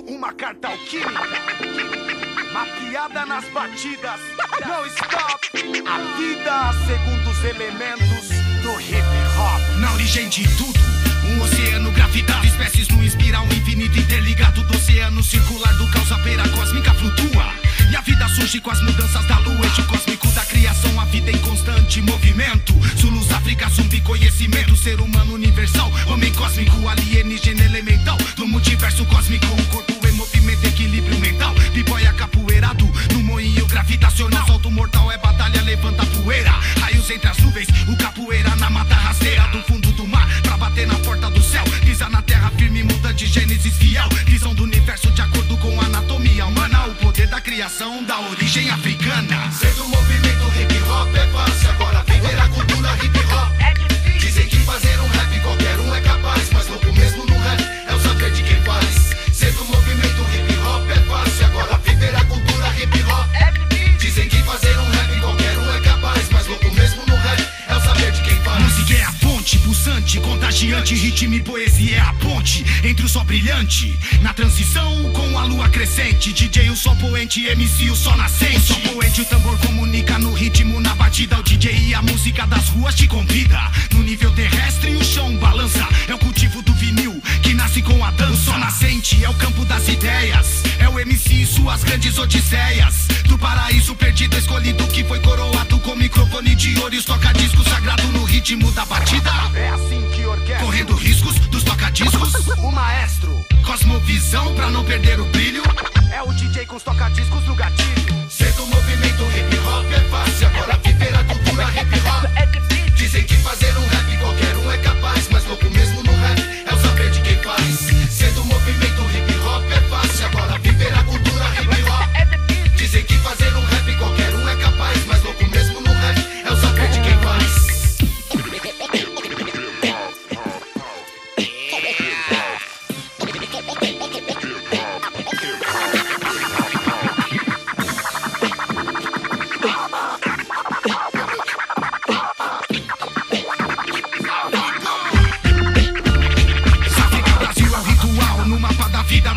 Uma carta alquímica mapeada nas batidas. Não stop. A vida segundo os elementos do hip hop. Na origem de tudo, um oceano gravitado, espécies num espiral infinito interligado do oceano circular do caos, a beira cósmica flutua. E a vida surge com as mudanças da lua, eixo cósmico da criação, a vida em constante movimento. Zulus, África, zumbi, conhecimento, ser humano universal, homem cósmico, alienígena elemental, do multiverso cósmico, um corpo em movimento, equilíbrio mental, pipoia capoeirado, no moinho gravitacional, solto mortal é batalha, levanta poeira, raios entre as nuvens, o capoeira na mata rasteira, do fundo do mar, pra bater na porta do céu, pisa na terra firme, muda de gênesis fiel, visão do universo de acordo com a anatomia humana, o poder da criação da origem africana. Sendo o movimento hip hop é fácil, agora viver a cultura hip hop é difícil. Dizem que fazer um rap qualquer um é capaz, mas louco mesmo no rap é o saber de quem faz. Sendo o movimento hip hop é fácil, agora viver a cultura hip hop é difícil. Dizem que fazer um rap qualquer um é capaz, mas louco mesmo no rap é o saber de quem faz. Música é a fonte, pulsante, contagiante, ritmo e poesia é a ponte entre o sol brilhante, na transição com a lua crescente, DJ o sol poente, MC o sol nascente. O sol poente, o tambor comunica no ritmo, na batida, o DJ e a música das ruas te convida. No nível terrestre o chão balança, é o cultivo do vinil que nasce com a dança. O sol nascente é o campo das ideias, é o MC e suas grandes odisseias, do paraíso perdido, escolhido que foi coroado com microfone de ouro e os toca-discos sagrado no ritmo da batida. É assim que orquestra, Correndo riscos dos toca-discos, o maestro cosmovisão pra não perder o brilho, é o DJ com os toca-discos no gatilho. Sendo o movimento hip hop é fácil, agora viver a cultura hip hop é difícil. Dizem que fazer um rap qualquer um é capaz, mas louco mesmo no rap é o saber de quem faz. Sendo o movimento hip hop é fácil, agora viver a cultura hip hop é difícil. Dizem que fazer um rap qualquer um é capaz, mas louco mesmo no rap é o saber de quem faz.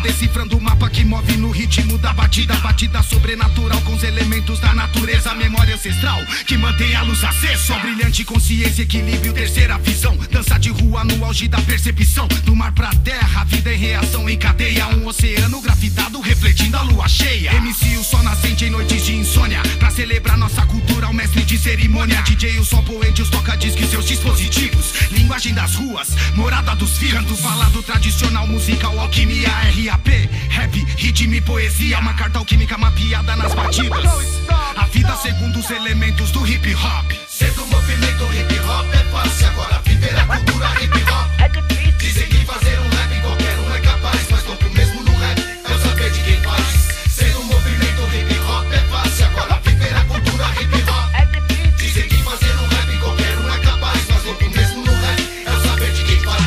Decifrando o mapa que move no ritmo da batida, batida sobrenatural com os elementos da natureza, memória ancestral que mantém a luz acesa. Sol brilhante, consciência, equilíbrio, terceira visão, dança de rua no auge da percepção, do mar pra terra, vida em reação em cadeia, um oceano gravitado refletindo a lua cheia. MC o sol nascente em noites de insônia, pra celebrar nossa cultura, o mestre de cerimônia, DJ o sol poente, os toca-discos e seus dispositivos, linguagem das ruas, morada dos filhos, canto falado tradicional, musical, alquimia, RAP, rap, ritmo e poesia, uma carta alquímica mapeada nas batidas, a vida segundo os elementos do hip hop. Sendo o movimento hip hop é fácil, agora viver a cultura hip hop é difícil. Dizem que fazer um rap qualquer um é capaz, mas louco mesmo no rap é o saber de quem faz. Sendo o movimento hip hop é fácil, agora viver a cultura hip hop é difícil. Dizem que fazer um rap qualquer um é capaz, mas louco mesmo no rap é o saber de quem faz.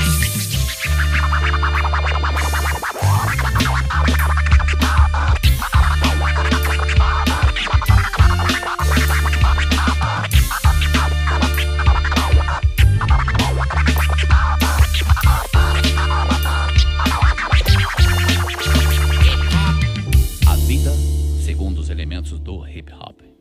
Segundo os elementos do hip hop.